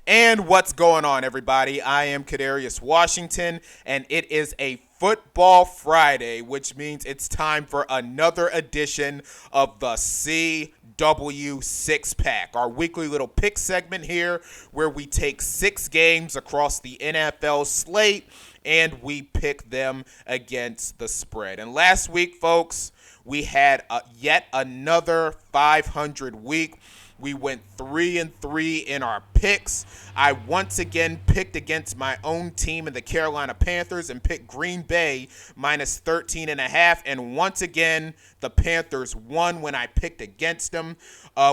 And what's going on, everybody? I am Kadarius Washington, and it is a Football Friday, which means it's time for another edition of the CW Six Pack, our weekly little pick segment here where we take 6 games across the NFL slate and we pick them against the spread. And last week, folks, we had yet another 500 week. We went 3-3 in our picks. I once again picked against my own team in the Carolina Panthers and picked Green Bay minus 13.5. And once again, the Panthers won when I picked against them.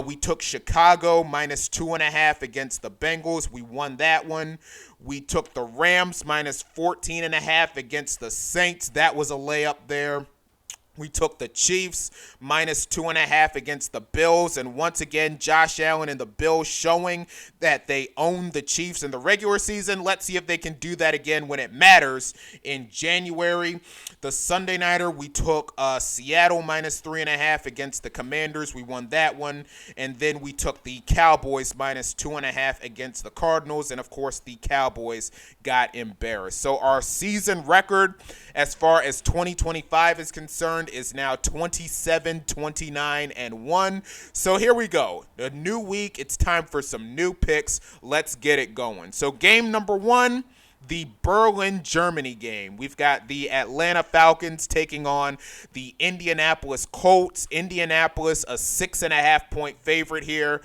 We took Chicago minus 2.5 against the Bengals. We won that one. We took the Rams minus 14.5 against the Saints. That was a layup there. We took the Chiefs minus 2.5 against the Bills. And once again, Josh Allen and the Bills showing that they own the Chiefs in the regular season. Let's see if they can do that again when it matters in January. The Sunday nighter, we took Seattle minus 3.5 against the Commanders. We won that one. And then we took the Cowboys minus 2.5 against the Cardinals. And, of course, the Cowboys got embarrassed. So our season record as far as 2025 is concerned is now 27-29-1. So here we go. A new week. It's time for some new picks. Let's get it going. So game number 1, the Berlin, Germany game. We've got the Atlanta Falcons taking on the Indianapolis Colts. Indianapolis, a 6.5-point favorite here.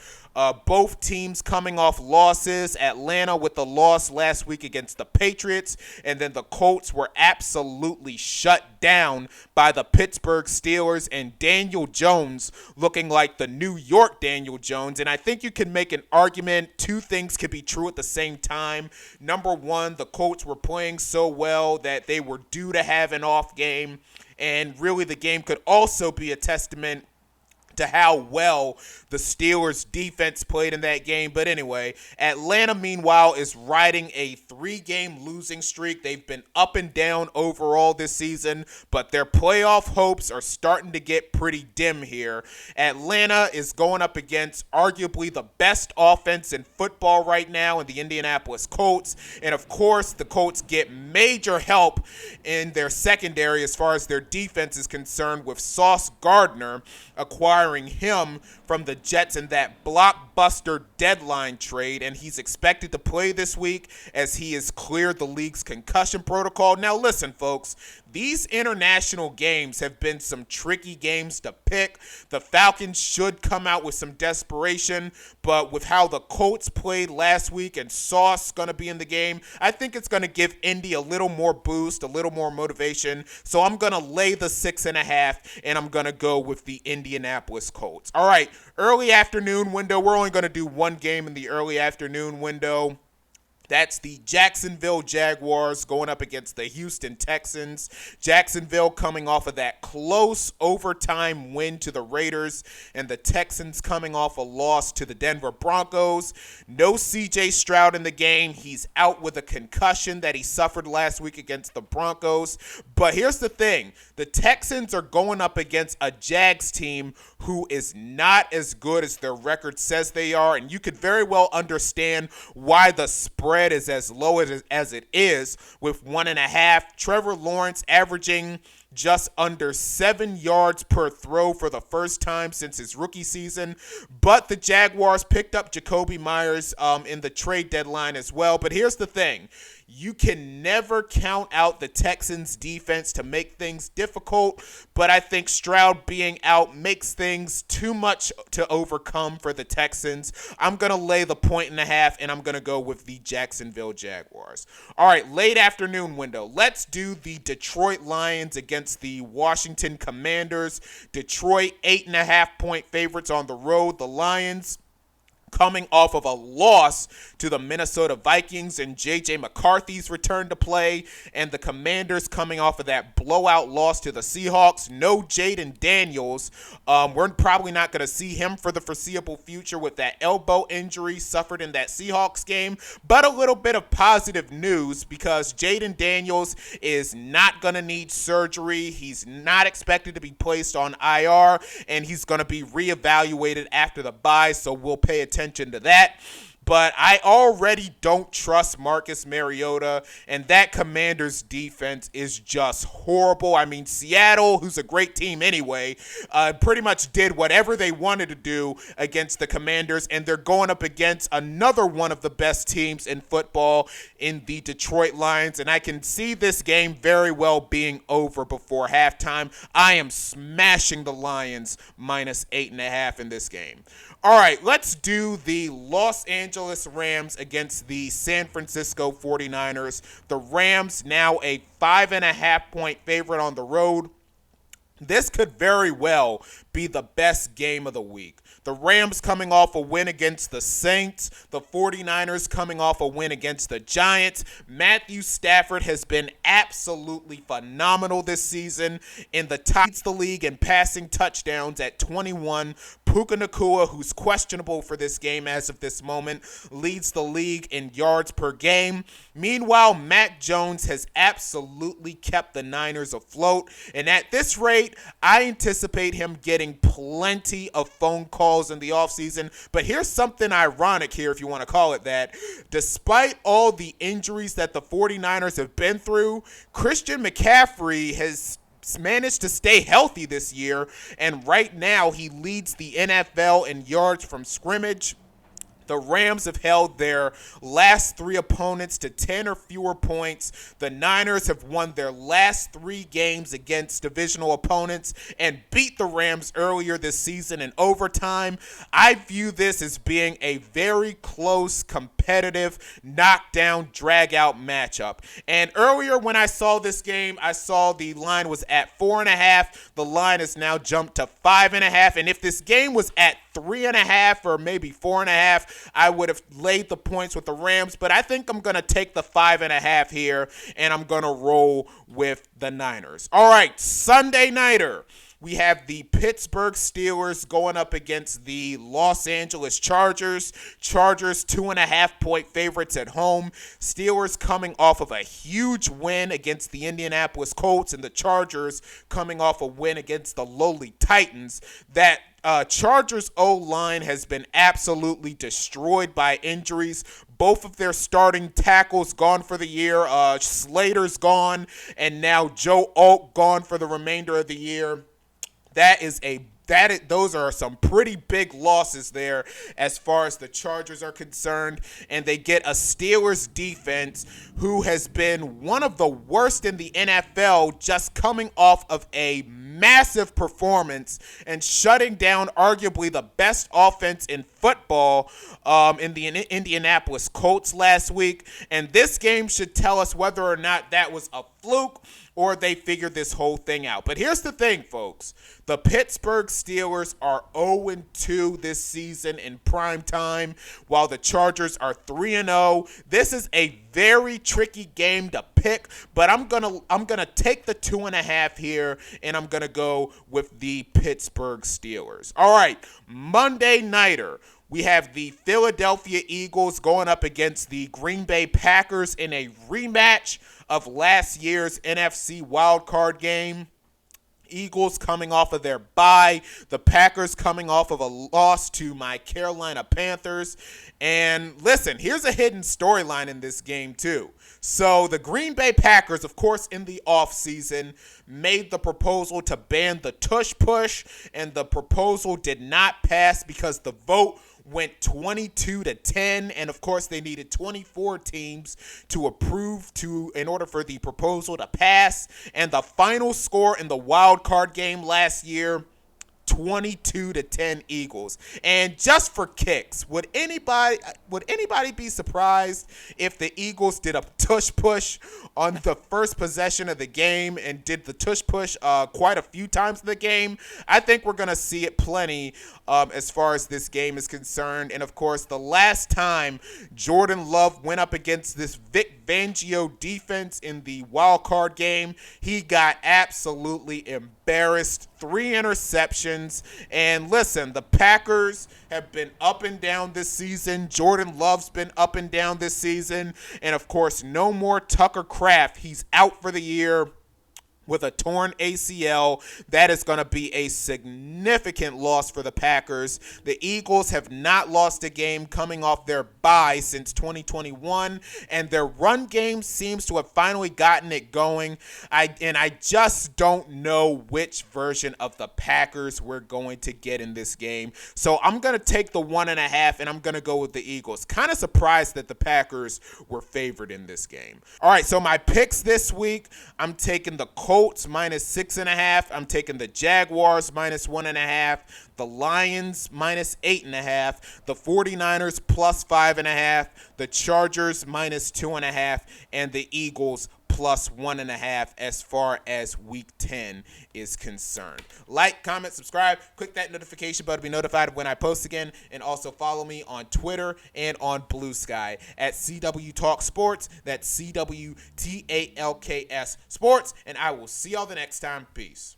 Both teams coming off losses. Atlanta with the loss last week against the Patriots. And then the Colts were absolutely shut down by the Pittsburgh Steelers. And Daniel Jones looking like the New York Daniel Jones. And I think you can make an argument. Two things could be true at the same time. Number one, the Colts were playing so well that they were due to have an off game. And really the game could also be a testament to how well the Steelers defense played in that game. But anyway, Atlanta, meanwhile, is riding a 3-game losing streak. They've been up and down overall this season, but their playoff hopes are starting to get pretty dim here. Atlanta is going up against arguably the best offense in football right now in the Indianapolis Colts. And of course, the Colts get major help in their secondary as far as their defense is concerned, with Sauce Gardner acquiring him from the Jets in that blockbuster deadline trade, and he's expected to play this week as he has cleared the league's concussion protocol. Now listen, folks, these international games have been some tricky games to pick. The Falcons should come out with some desperation, but with how the Colts played last week and Sauce going to be in the game, I think it's going to give Indy a little more boost, a little more motivation. So I'm going to lay the 6.5, and I'm going to go with the Indianapolis Colts. All right, early afternoon window. We're only going to do one game in the early afternoon window. That's the Jacksonville Jaguars going up against the Houston Texans. Jacksonville coming off of that close overtime win to the Raiders, and the Texans coming off a loss to the Denver Broncos. No C.J. Stroud in the game. He's out with a concussion that he suffered last week against the Broncos. But here's the thing. The Texans are going up against a Jags team who is not as good as their record says they are, and you could very well understand why the spread is as low as it is, with 1.5. Trevor Lawrence averaging just under 7 yards per throw for the first time since his rookie season. But the Jaguars picked up Jacoby Myers in the trade deadline as well. But here's the thing. You can never count out the Texans' defense to make things difficult, but I think Stroud being out makes things too much to overcome for the Texans. I'm going to lay the 1.5, and I'm going to go with the Jacksonville Jaguars. All right, late afternoon window. Let's do the Detroit Lions against the Washington Commanders. Detroit, 8.5-point favorites on the road. The Lions coming off of a loss to the Minnesota Vikings and J.J. McCarthy's return to play, and the Commanders coming off of that blowout loss to the Seahawks. No Jaden Daniels. We're probably not going to see him for the foreseeable future with that elbow injury suffered in that Seahawks game, but a little bit of positive news because Jaden Daniels is not going to need surgery. He's not expected to be placed on IR, and he's going to be reevaluated after the bye, so we'll pay attention to that. but I already don't trust Marcus Mariota, and that Commanders defense is just horrible. I mean, Seattle, who's a great team anyway, pretty much did whatever they wanted to do against the Commanders, and they're going up against another one of the best teams in football in the Detroit Lions, and I can see this game very well being over before halftime. I am smashing the Lions minus 8.5 in this game. All right, let's do the Los Angeles Rams against the San Francisco 49ers. The Rams now a 5.5-point favorite on the road. This could very well be the best game of the week. The Rams coming off a win against the Saints. The 49ers coming off a win against the Giants. Matthew Stafford has been absolutely phenomenal this season. In the top leads the league in passing touchdowns at 21. Puka Nacua, who's questionable for this game as of this moment, leads the league in yards per game. Meanwhile, Mac Jones has absolutely kept the Niners afloat. And at this rate, I anticipate him getting plenty of phone calls in the offseason. But here's something ironic here, if you want to call it that. Despite all the injuries that the 49ers have been through, Christian McCaffrey has managed to stay healthy this year, and right now he leads the NFL in yards from scrimmage. The Rams have held their last 3 opponents to 10 or fewer points. The Niners have won their last 3 games against divisional opponents and beat the Rams earlier this season in overtime. I view this as being a very close, competitive, knockdown, drag-out matchup. And earlier when I saw this game, I saw the line was at 4.5. The line has now jumped to 5.5. And if this game was at 3.5 or maybe 4.5, I would have laid the points with the Rams, but I think I'm going to take the 5.5 here, and I'm going to roll with the Niners. All right, Sunday nighter. We have the Pittsburgh Steelers going up against the Los Angeles Chargers. Chargers 2.5-point favorites at home. Steelers coming off of a huge win against the Indianapolis Colts, and the Chargers coming off a win against the lowly Titans. That Chargers O-line has been absolutely destroyed by injuries. Both of their starting tackles gone for the year. Slater's gone, and now Joe Alt gone for the remainder of the year. Those are some pretty big losses there as far as the Chargers are concerned, and they get a Steelers defense who has been one of the worst in the NFL, just coming off of a massive performance and shutting down arguably the best offense in football in the Indianapolis Colts last week. And this game should tell us whether or not that was a fluke or they figured this whole thing out. But here's the thing, folks. The Pittsburgh Steelers are 0-2 this season in prime time, while the Chargers are 3-0. This is a very tricky game to pick, but I'm gonna take the 2.5 here, and I'm gonna go with the Pittsburgh Steelers. All right, Monday nighter. We have the Philadelphia Eagles going up against the Green Bay Packers in a rematch of last year's NFC wildcard game. Eagles coming off of their bye. The Packers coming off of a loss to my Carolina Panthers. And listen, here's a hidden storyline in this game too. So the Green Bay Packers, of course, in the offseason, made the proposal to ban the tush push, and the proposal did not pass because the vote went 22-10, and of course they needed 24 teams to approve in order for the proposal to pass. And the final score in the wild card game last year, 22-10 Eagles. And just for kicks, would anybody be surprised if the Eagles did a tush push on the first possession of the game and did the tush push quite a few times in the game? I think we're going to see it plenty as far as this game is concerned. And of course, the last time Jordan Love went up against this Vic Fangio defense in the wild card game, he got absolutely embarrassed. 3 interceptions. And listen, the Packers have been up and down this season. Jordan Love's been up and down this season. And of course, no more Tucker Kraft. He's out for the year. with a torn ACL. That is going to be a significant loss for the Packers. The Eagles have not lost a game coming off their bye since 2021, and their run game seems to have finally gotten it going. I just don't know which version of the Packers we're going to get in this game. So I'm going to take the 1.5, and I'm going to go with the Eagles. Kind of surprised that the Packers were favored in this game. All right, so my picks this week, I'm taking the Colts minus 6.5. I'm taking the Jaguars minus 1.5. The Lions minus 8.5. The 49ers plus 5.5. The Chargers minus 2.5. And the Eagles plus 1.5 as far as week 10 is concerned. Like, comment, subscribe, click that notification bell to be notified when I post again, and also follow me on Twitter and on Bluesky at CW Talk Sports. That's CWTALKS Sports, and I will see y'all the next time. Peace.